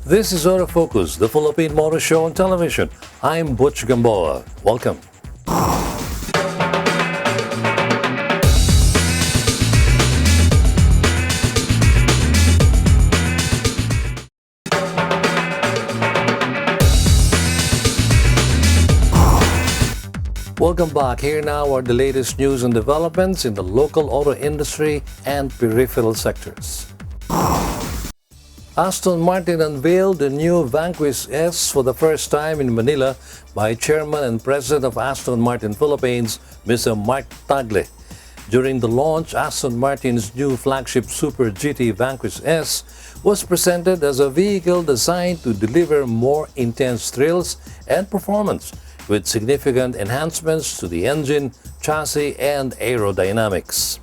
This is Autofocus, the Philippine Motor Show on television. I'm Butch Gamboa. Welcome. Welcome back. Here now are the latest news and developments in the local auto industry and peripheral sectors. Aston Martin unveiled the new Vanquish S for the first time in Manila by Chairman and President of Aston Martin Philippines, Mr. Mark Tagle. During the launch, Aston Martin's new flagship Super GT Vanquish S was presented as a vehicle designed to deliver more intense thrills and performance, with significant enhancements to the engine, chassis, and aerodynamics.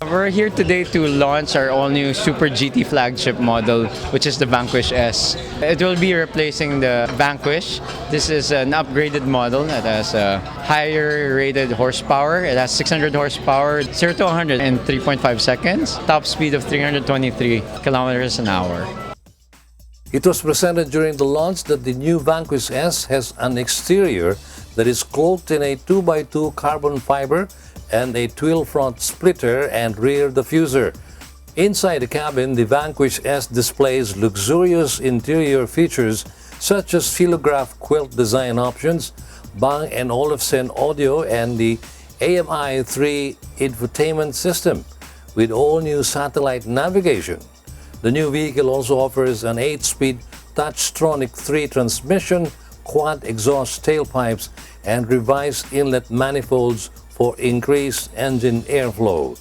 We're here today to launch our all-new Super GT flagship model, which is the Vanquish S. It will be replacing the Vanquish. This is an upgraded model that has a higher rated horsepower. It has 600 horsepower, 0 to 100 in 3.5 seconds, top speed of 323 kilometers an hour. It was presented during the launch that the new Vanquish S has an exterior that is cloaked in a 2x2 carbon fiber and a twill front splitter and rear diffuser. Inside the cabin, the Vanquish S displays luxurious interior features such as philograph quilt design options, Bang & Olufsen audio, and the AMI-3 infotainment system with all-new satellite navigation. The new vehicle also offers an 8-speed Touchtronic 3 transmission, quad exhaust tailpipes, and revised inlet manifolds for increased engine airflow.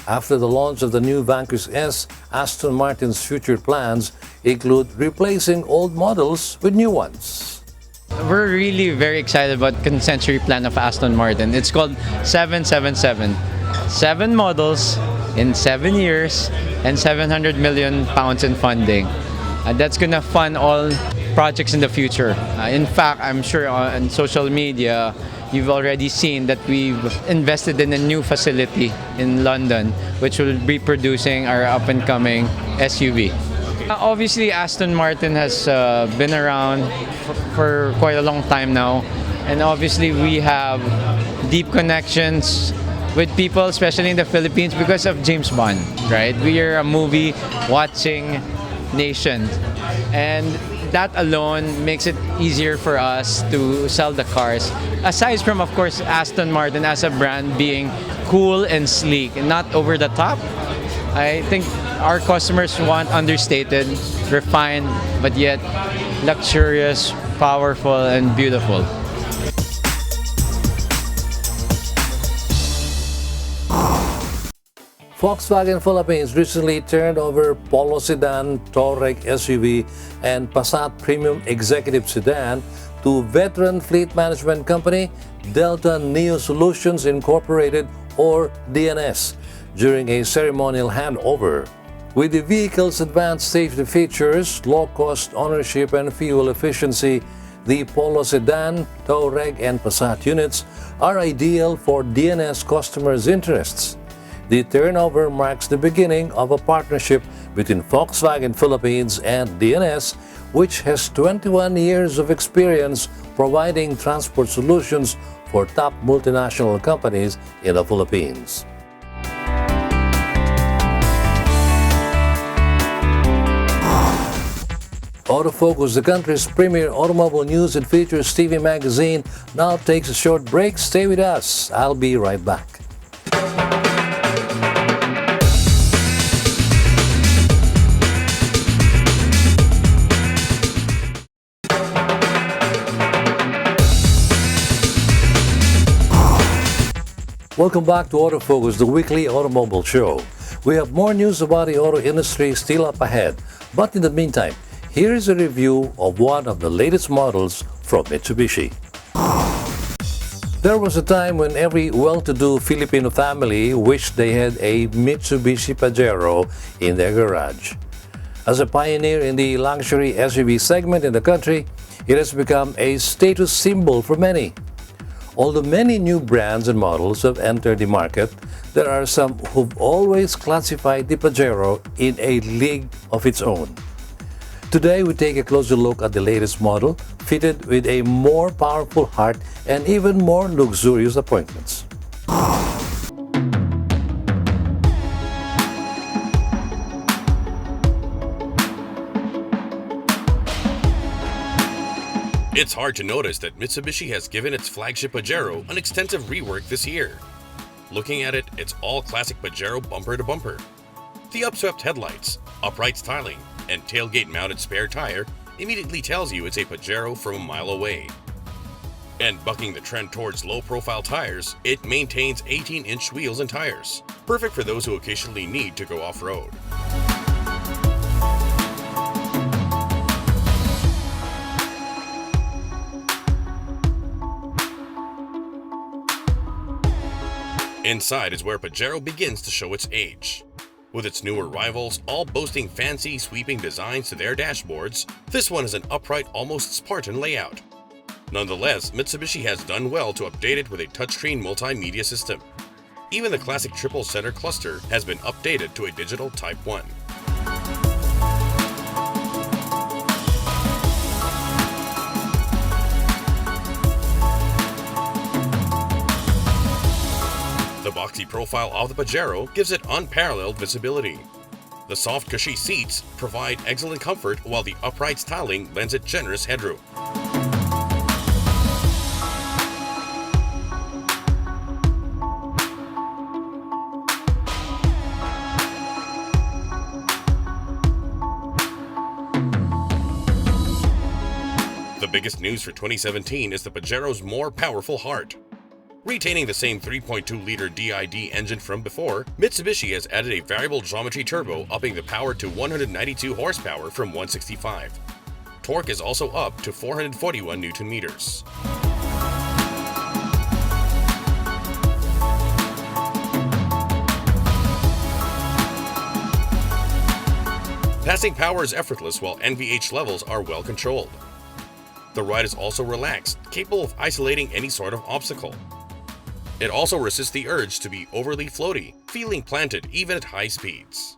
After the launch of the new Vanquish S, Aston Martin's future plans include replacing old models with new ones. We're really very excited about the century plan of Aston Martin. It's called 777. 7 models in 7 years and 700 million pounds in funding. That's gonna fund all projects in the future. In fact, I'm sure on social media, you've already seen that we've invested in a new facility in London, which will be producing our up-and-coming SUV. Obviously, Aston Martin has been around for quite a long time now, and obviously we have deep connections with people, especially in the Philippines, because of James Bond, right? We are a movie-watching nation, and that alone makes it easier for us to sell the cars. Aside from, of course, Aston Martin as a brand being cool and sleek and not over the top, I think our customers want understated, refined, but yet luxurious, powerful, and beautiful. Volkswagen Philippines recently turned over Polo Sedan, Touareg SUV, and Passat Premium Executive Sedan to veteran fleet management company Delta Neo Solutions Incorporated, or DNS, during a ceremonial handover. With the vehicle's advanced safety features, low-cost ownership, and fuel efficiency, the Polo Sedan, Touareg, and Passat units are ideal for DNS customers' interests. The turnover marks the beginning of a partnership between Volkswagen Philippines and DNS, which has 21 years of experience providing transport solutions for top multinational companies in the Philippines. Autofocus, the country's premier automobile news and features TV magazine, now takes a short break. Stay with us. I'll be right back. Welcome back to Autofocus, the weekly automobile show. We have more news about the auto industry still up ahead. But in the meantime, here is a review of one of the latest models from Mitsubishi. There was a time when every well-to-do Filipino family wished they had a Mitsubishi Pajero in their garage. As a pioneer in the luxury SUV segment in the country, it has become a status symbol for many. Although many new brands and models have entered the market, there are some who've always classified the Pajero in a league of its own. Today, we take a closer look at the latest model, fitted with a more powerful heart and even more luxurious appointments. It's hard to notice that Mitsubishi has given its flagship Pajero an extensive rework this year. Looking at it, it's all classic Pajero bumper to bumper. The upswept headlights, upright styling, and tailgate-mounted spare tire immediately tells you it's a Pajero from a mile away. And bucking the trend towards low-profile tires, it maintains 18-inch wheels and tires, perfect for those who occasionally need to go off-road. Inside is where Pajero begins to show its age. With its newer rivals all boasting fancy, sweeping designs to their dashboards, this one is an upright, almost Spartan layout. Nonetheless, Mitsubishi has done well to update it with a touchscreen multimedia system. Even the classic triple center cluster has been updated to a digital Type 1. The boxy profile of the Pajero gives it unparalleled visibility. The soft, cushy seats provide excellent comfort, while the upright styling lends it generous headroom. The biggest news for 2017 is the Pajero's more powerful heart. Retaining the same 3.2-liter DID engine from before, Mitsubishi has added a variable geometry turbo, upping the power to 192 horsepower from 165. Torque is also up to 441 Nm. Passing power is effortless, while NVH levels are well controlled. The ride is also relaxed, capable of isolating any sort of obstacle. It also resists the urge to be overly floaty, feeling planted even at high speeds.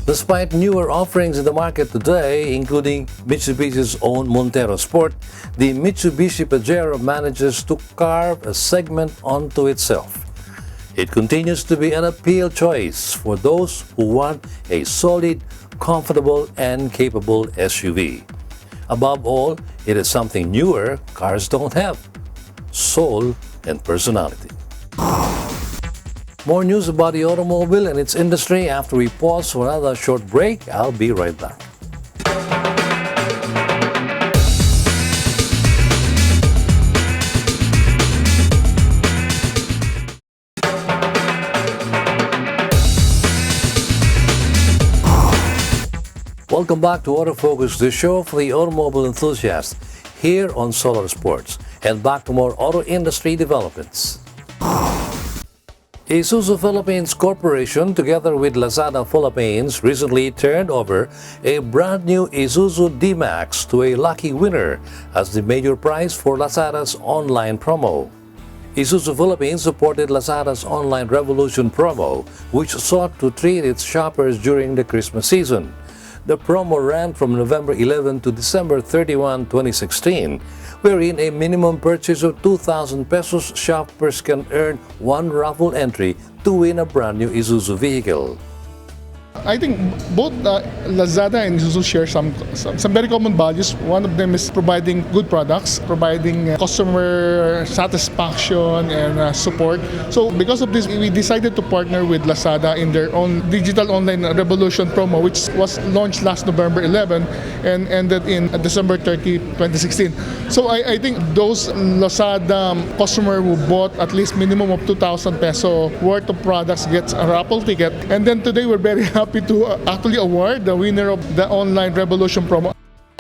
Despite newer offerings in the market today, including Mitsubishi's own Montero Sport, the Mitsubishi Pajero manages to carve a segment onto itself. It continues to be an appeal choice for those who want a solid, comfortable, and capable SUV. Above all, it is something newer cars don't have: soul and personality. More news about the automobile and its industry after we pause for another short break. I'll be right back. Welcome back to Autofocus, the show for the automobile enthusiast, here on Solar Sports. And back to more auto industry developments. Isuzu Philippines Corporation, together with Lazada Philippines, recently turned over a brand new Isuzu D-Max to a lucky winner as the major prize for Lazada's online promo. Isuzu Philippines supported Lazada's online revolution promo, which sought to treat its shoppers during the Christmas season. The promo ran from November 11 to December 31, 2016, wherein a minimum purchase of 2,000 pesos shoppers can earn one raffle entry to win a brand new Isuzu vehicle. I think both Lazada and Isuzu share some very common values. One of them is providing good products, providing customer satisfaction and support. So because of this, we decided to partner with Lazada in their own digital online revolution promo, which was launched last November 11 and ended in December 30, 2016. So I think those Lazada customer who bought at least minimum of 2,000 peso worth of products gets a raffle ticket. And then today we're very happy to actually award the winner of the online revolution promo.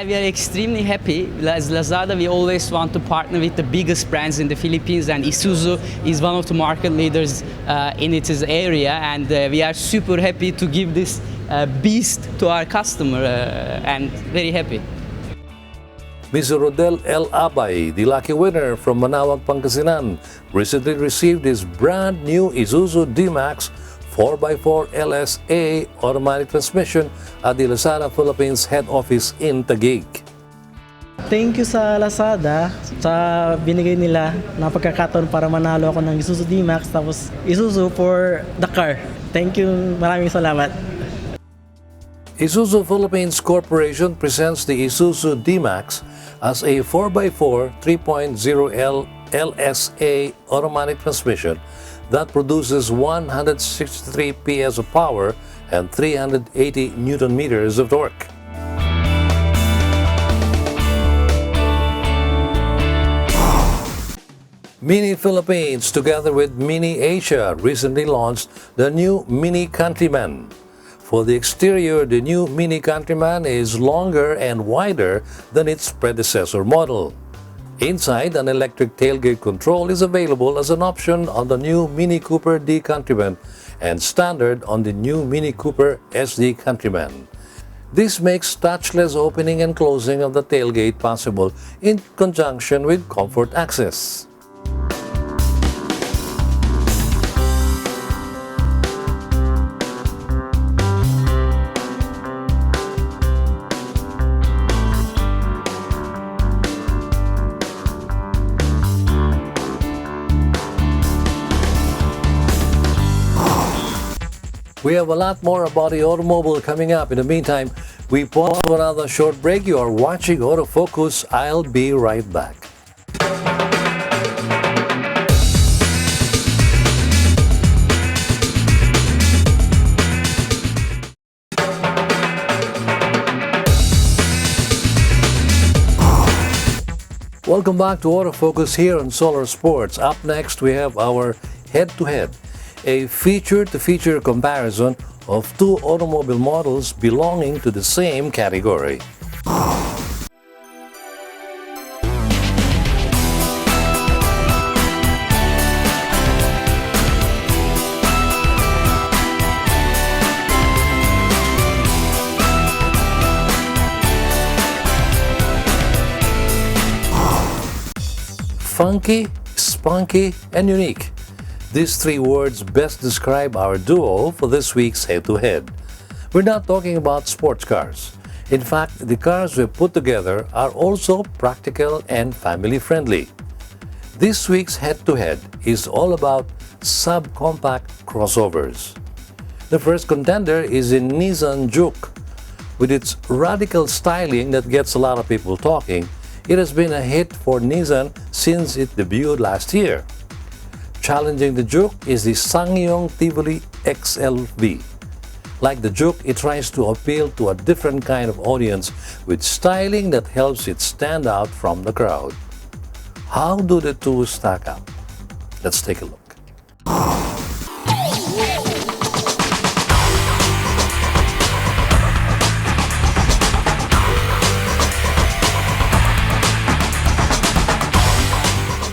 We are extremely happy. As Lazada, we always want to partner with the biggest brands in the Philippines, and Isuzu is one of the market leaders in its area, and we are super happy to give this beast to our customer, and very happy. Mr. Rodel L. Abay, the lucky winner from Manawag, Pangasinan, recently received his brand new Isuzu D-Max 4x4 LSA automatic transmission at the Lazada Philippines head office in Taguig. Thank you sa Lazada sa binigay nila na pagkakataon para manalo ako ng Isuzu D-Max tapos Isuzu for the car. Thank you, maraming salamat. Isuzu Philippines Corporation presents the Isuzu D-Max as a 4x4 3.0L LSA automatic transmission that produces 163 PS of power and 380 Newton meters of torque. Mini Philippines, together with Mini Asia, recently launched the new Mini Countryman. For the exterior, the new Mini Countryman is longer and wider than its predecessor model. Inside, an electric tailgate control is available as an option on the new Mini Cooper D Countryman and standard on the new Mini Cooper SD Countryman. This makes touchless opening and closing of the tailgate possible in conjunction with comfort access. We have a lot more about the automobile coming up. In the meantime, we pause for another short break. You are watching Autofocus. I'll be right back. Welcome back to Autofocus here on Solar Sports. Up next, we have our head-to-head, a feature-to-feature comparison of two automobile models belonging to the same category. Funky, spunky, and unique. These three words best describe our duo for this week's head-to-head. We're not talking about sports cars. In fact, the cars we've put together are also practical and family-friendly. This week's head-to-head is all about subcompact crossovers. The first contender is a Nissan Juke. With its radical styling that gets a lot of people talking, it has been a hit for Nissan since it debuted last year. Challenging the Juke is the SsangYong Tivoli XLV. Like the Juke, it tries to appeal to a different kind of audience with styling that helps it stand out from the crowd. How do the two stack up? Let's take a look.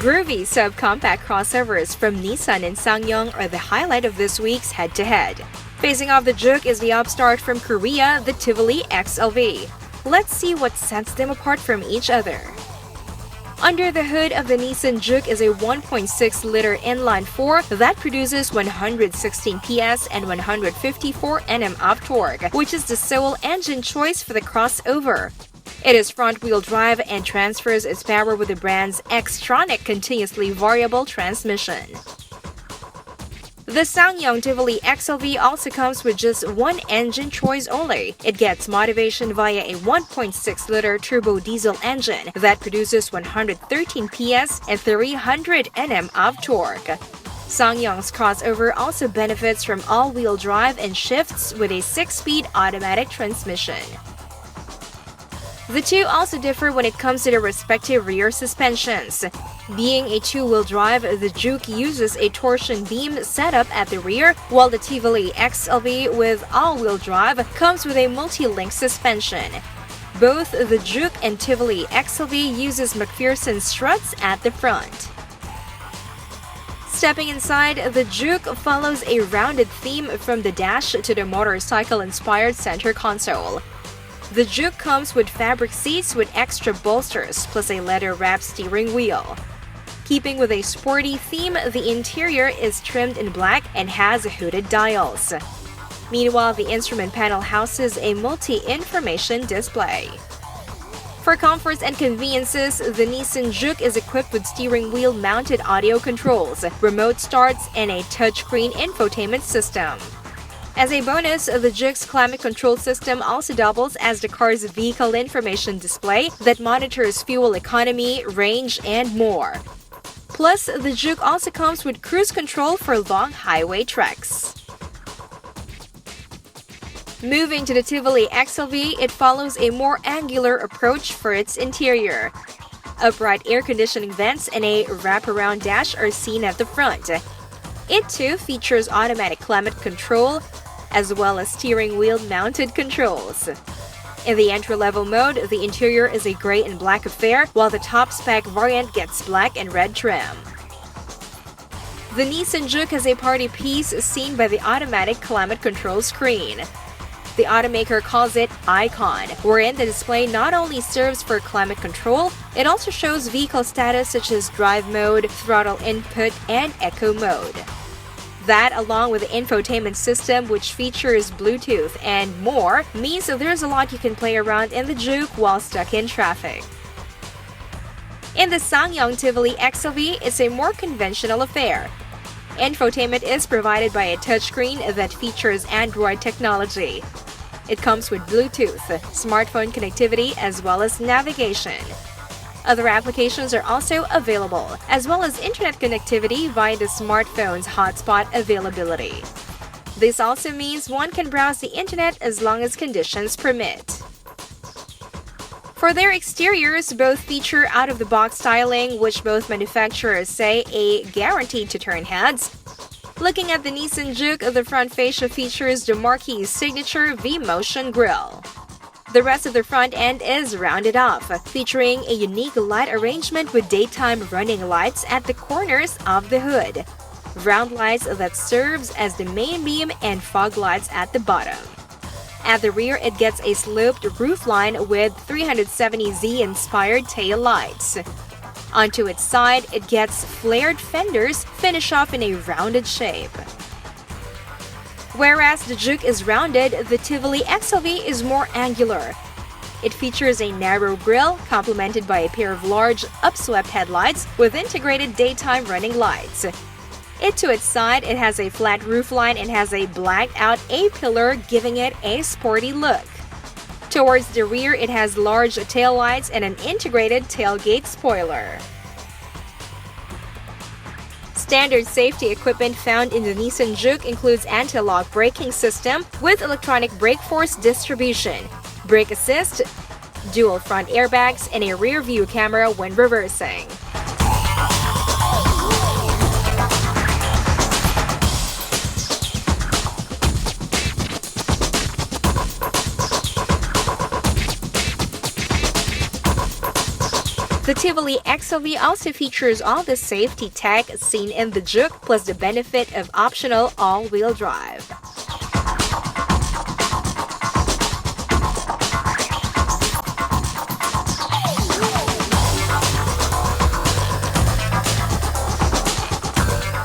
Groovy subcompact crossovers from Nissan and SsangYong are the highlight of this week's head-to-head. Facing off the Juke is the upstart from Korea, the Tivoli XLV. Let's see what sets them apart from each other. Under the hood of the Nissan Juke is a 1.6-liter inline-4 that produces 116 PS and 154 Nm of torque, which is the sole engine choice for the crossover. It is front-wheel drive and transfers its power with the brand's Xtronic continuously variable transmission. The SsangYong Tivoli XLV also comes with just one engine choice only. It gets motivation via a 1.6-liter turbo diesel engine that produces 113 PS and 300 Nm of torque. SsangYong's crossover also benefits from all-wheel drive and shifts with a 6-speed automatic transmission. The two also differ when it comes to their respective rear suspensions. Being a two-wheel drive, the Juke uses a torsion beam setup at the rear, while the Tivoli XLV with all-wheel drive comes with a multi-link suspension. Both the Juke and Tivoli XLV uses McPherson struts at the front. Stepping inside, the Juke follows a rounded theme from the dash to the motorcycle-inspired center console. The Juke comes with fabric seats with extra bolsters plus a leather-wrapped steering wheel. Keeping with a sporty theme, the interior is trimmed in black and has hooded dials. Meanwhile, the instrument panel houses a multi-information display. For comforts and conveniences, the Nissan Juke is equipped with steering wheel-mounted audio controls, remote starts, and a touchscreen infotainment system. As a bonus, the Juke's climate control system also doubles as the car's vehicle information display that monitors fuel economy, range, and more. Plus, the Juke also comes with cruise control for long highway treks. Moving to the Tivoli XLV, it follows a more angular approach for its interior. Upright air conditioning vents and a wraparound dash are seen at the front. It too features automatic climate control, as well as steering wheel-mounted controls. In the entry-level mode, the interior is a gray and black affair, while the top-spec variant gets black and red trim. The Nissan Juke has a party piece seen by the automatic climate control screen. The automaker calls it Icon, wherein the display not only serves for climate control, it also shows vehicle status such as drive mode, throttle input, and eco mode. That, along with the infotainment system, which features Bluetooth and more, means that there's a lot you can play around in the Juke while stuck in traffic. In the SsangYong Tivoli XLV, it's a more conventional affair. Infotainment is provided by a touchscreen that features Android technology. It comes with Bluetooth, smartphone connectivity, as well as navigation. Other applications are also available, as well as internet connectivity via the smartphone's hotspot availability. This also means one can browse the internet as long as conditions permit. For their exteriors, both feature out-of-the-box styling, which both manufacturers say a guaranteed to turn heads. Looking at the Nissan Juke, the front fascia features the marquee's signature V-Motion grille. The rest of the front end is rounded off, featuring a unique light arrangement with daytime running lights at the corners of the hood. Round lights that serves as the main beam and fog lights at the bottom. At the rear, it gets a sloped roofline with 370Z-inspired tail lights. Onto its side, it gets flared fenders finished off in a rounded shape. Whereas the Juke is rounded, the Tivoli XLV is more angular. It features a narrow grille complemented by a pair of large, upswept headlights with integrated daytime running lights. To its side, it has a flat roofline and has a blacked-out A-pillar, giving it a sporty look. Towards the rear, it has large taillights and an integrated tailgate spoiler. Standard safety equipment found in the Nissan Juke includes anti-lock braking system with electronic brake force distribution, brake assist, dual front airbags, and a rear view camera when reversing. The Tivoli XLV also features all the safety tech seen in the Juke, plus the benefit of optional all-wheel drive.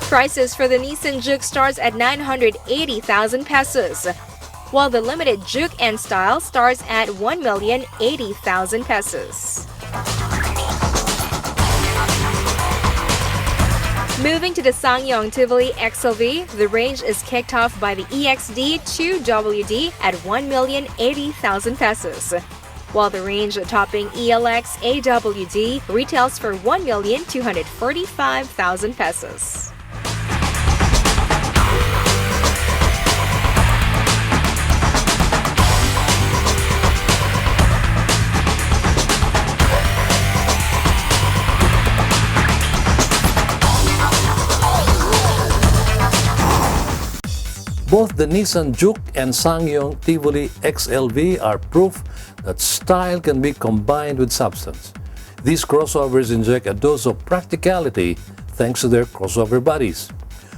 Prices for the Nissan Juke starts at 980,000 pesos, while the limited Juke N style starts at 1,080,000 pesos. Moving to the SsangYong Tivoli XLV, the range is kicked off by the EXD 2WD at 1,080,000 pesos, while the range topping ELX AWD retails for 1,245,000 pesos. Both the Nissan Juke and SsangYong Tivoli XLV are proof that style can be combined with substance. These crossovers inject a dose of practicality thanks to their crossover bodies.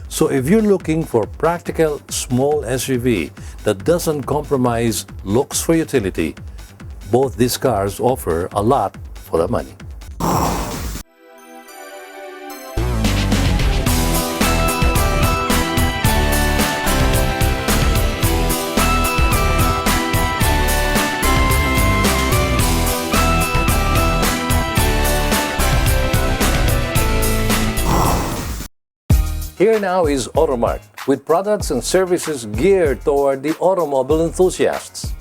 So if you're looking for practical small SUV that doesn't compromise looks for utility, both these cars offer a lot for the money. Here now is Automark, with products and services geared toward the automobile enthusiasts.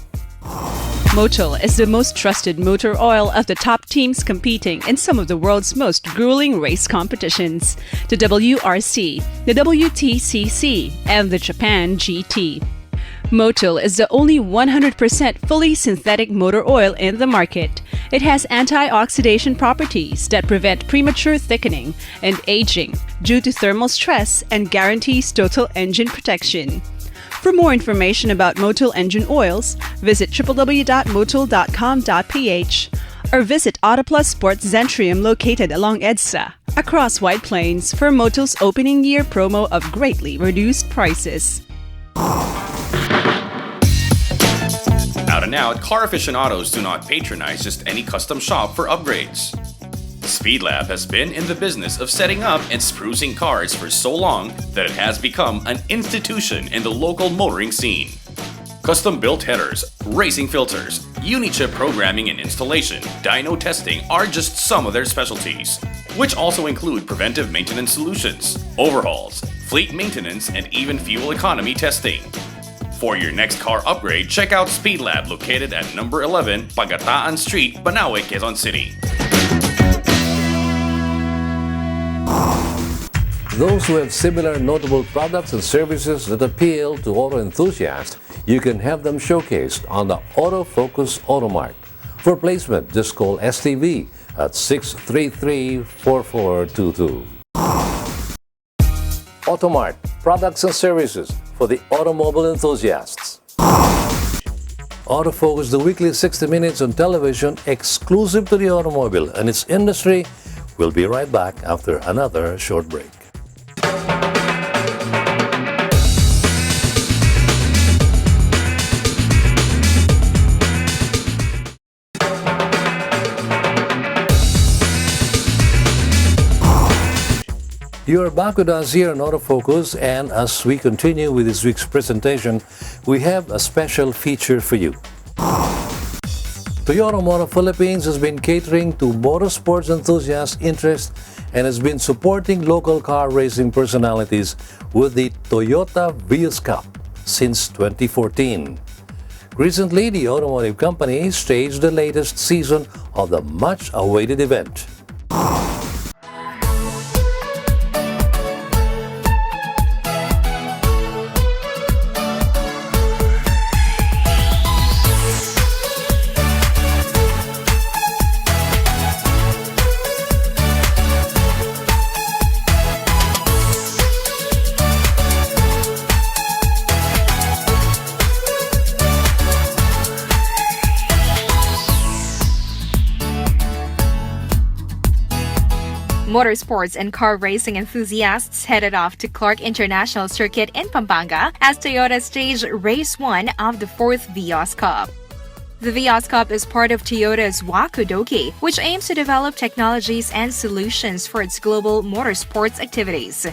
Motul is the most trusted motor oil of the top teams competing in some of the world's most grueling race competitions: the WRC, the WTCC, and the Japan GT. Motul is the only 100% fully synthetic motor oil in the market. It has antioxidant properties that prevent premature thickening and aging due to thermal stress and guarantees total engine protection. For more information about Motul engine oils, visit www.motul.com.ph or visit Autoplus Sports Zentrium located along EDSA, across White Plains, for Motul's opening year promo of greatly reduced prices. Out and out, car aficionados do not patronize just any custom shop for upgrades. Speedlab has been in the business of setting up and sprucing cars for so long that it has become an institution in the local motoring scene. Custom-built headers, racing filters, uni-chip programming and installation, dyno testing are just some of their specialties, which also include preventive maintenance solutions, overhauls, fleet maintenance, and even fuel economy testing. For your next car upgrade, check out Speedlab located at number 11 Pagataan Street, Banawe, Quezon City. Those who have similar notable products and services that appeal to auto enthusiasts, you can have them showcased on the Autofocus Automark. For placement, just call STV at 633-4422. Automark, products and services for the automobile enthusiasts. Autofocus, the weekly 60 minutes on television exclusive to the automobile and its industry. We'll be right back after another short break. You are back with us here on Autofocus, and as we continue with this week's presentation, we have a special feature for you. Toyota Motor Philippines has been catering to motorsports enthusiasts' interest and has been supporting local car racing personalities with the Toyota Vios Cup since 2014. Recently, the automotive company staged the latest season of the much-awaited event. Motorsports and car racing enthusiasts headed off to Clark International Circuit in Pampanga as Toyota staged Race 1 of the 4th Vios Cup. The Vios Cup is part of Toyota's Wakudoki, which aims to develop technologies and solutions for its global motorsports activities.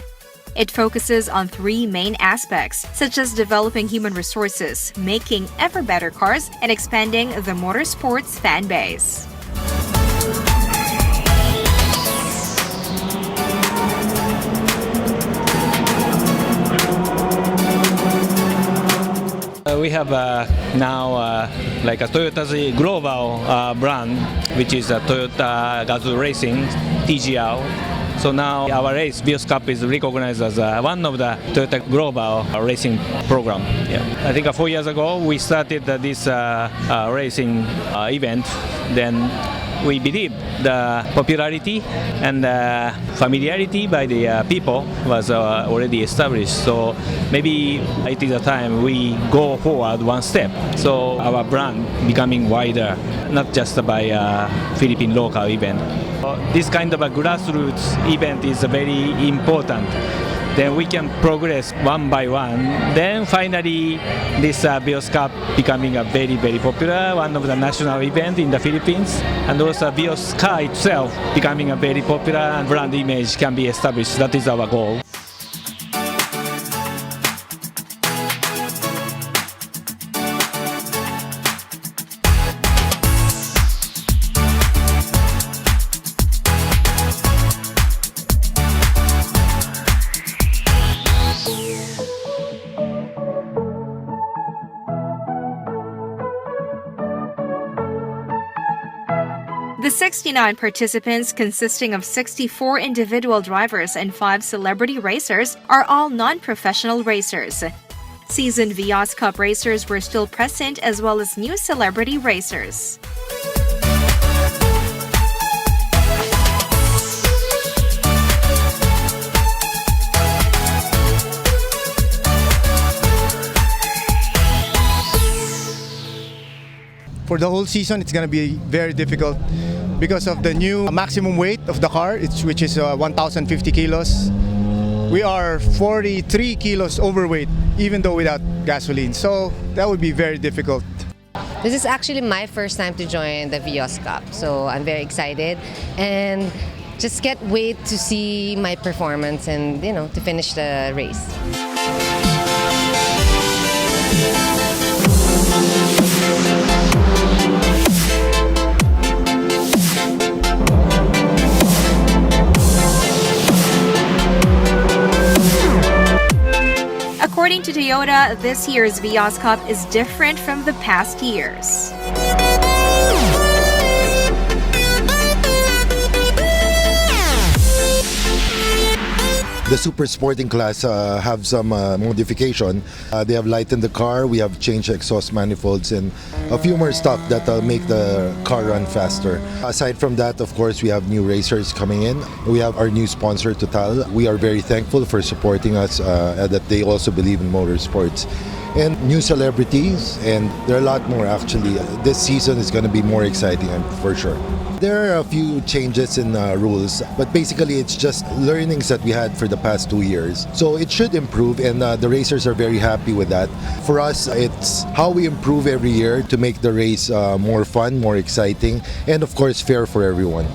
It focuses on three main aspects, such as developing human resources, making ever better cars, and expanding the motorsports fan base. We have now like a Toyota's global brand, which is Toyota Gazoo Racing, TGR. So now our race, Vios Cup, is recognized as one of the Toyota Global racing program. Yeah. I think 4 years ago we started this racing event. Then we believe the popularity and familiarity by the people was already established. So maybe it is a time we go forward one step. So our brand becoming wider, not just by Philippine local event. This kind of a grassroots event is very important. Then we can progress one by one. Then finally, this Vios Cup becoming a very, very popular, one of the national events in the Philippines. And also Vios car itself becoming a very popular and brand image can be established. That is our goal. The 69 participants, consisting of 64 individual drivers and 5 celebrity racers, are all non-professional racers. Seasoned Vios Cup racers were still present, as well as new celebrity racers. For the whole season, it's going to be very difficult because of the new maximum weight of the car, which is 1,050 kilos. We are 43 kilos overweight, even though without gasoline. So that would be very difficult. This is actually my first time to join the Vios Cup, so I'm very excited and just can't wait to see my performance and, to finish the race. According to Toyota, this year's Vios Cup is different from the past years. The super sporting class have some modification. They have lightened the car, we have changed exhaust manifolds and a few more stuff that make the car run faster. Aside from that, of course, we have new racers coming in. We have our new sponsor, Total. We are very thankful for supporting us, that they also believe in motorsports. And new celebrities, and there are a lot more actually. This season is going to be more exciting, for sure. There are a few changes in rules, but basically it's just learnings that we had for the past 2 years. So it should improve, and the racers are very happy with that. For us, it's how we improve every year to make the race more fun, more exciting, and of course fair for everyone.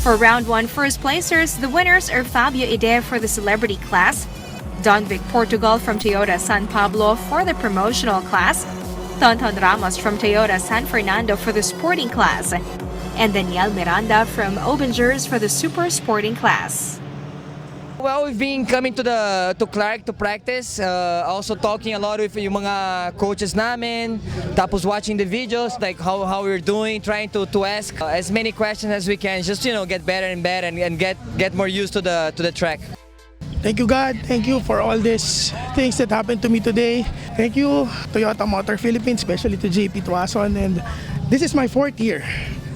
For round 1 first placers, the winners are Fabio Ide for the celebrity class, Donvic Portugal from Toyota San Pablo for the promotional class, Tonton Ramos from Toyota San Fernando for the sporting class, and Daniel Miranda from Obengers for the super sporting class. Well, we've been coming to Clark to practice, also talking a lot with yung mga coaches namin, tapos watching the videos, like how we're doing, trying to ask as many questions as we can, just get better and better and get more used to the track. Thank you, God. Thank you for all these things that happened to me today. Thank you, Toyota Motor Philippines, especially to JP Tuason. And this is my 4th year.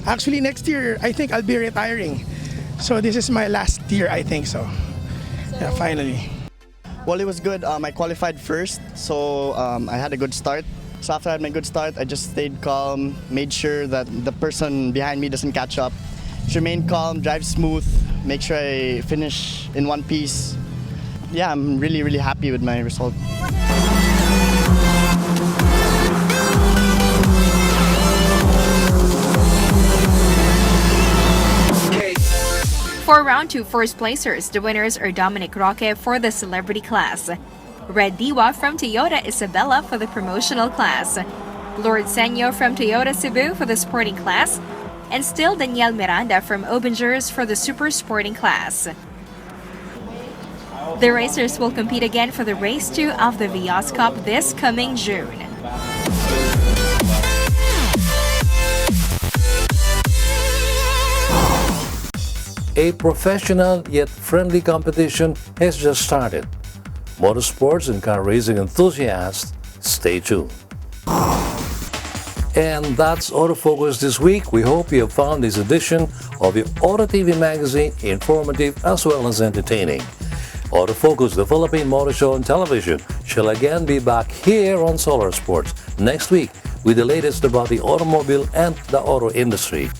Actually, next year, I think I'll be retiring. So this is my last year, I think so. Yeah, finally. Well, it was good. I qualified first, so I had a good start. So after I had my good start, I just stayed calm, made sure that the person behind me doesn't catch up. Just remain calm, drive smooth, make sure I finish in one piece. Yeah, I'm really, really happy with my result. For round 2 first placers, the winners are Dominic Roque for the celebrity class, Red Diwa from Toyota Isabela for the promotional class, Lord Senyo from Toyota Cebu for the sporting class, and still Daniel Miranda from Obengers for the super sporting class. The racers will compete again for the Race 2 of the Vios Cup this coming June. A professional yet friendly competition has just started. Motorsports and car racing enthusiasts, stay tuned. And that's Autofocus this week. We hope you have found this edition of your Auto TV magazine informative as well as entertaining. Autofocus, the Philippine Motor Show on television, shall again be back here on Solar Sports next week with the latest about the automobile and the auto industry.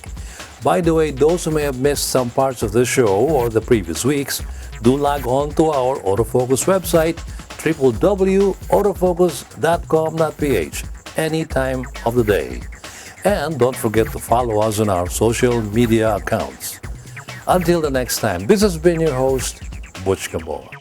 By the way, those who may have missed some parts of the show or the previous weeks, do log on to our Autofocus website, www.autofocus.com.ph, any time of the day. And don't forget to follow us on our social media accounts. Until the next time, this has been your host, Butch Gamboa.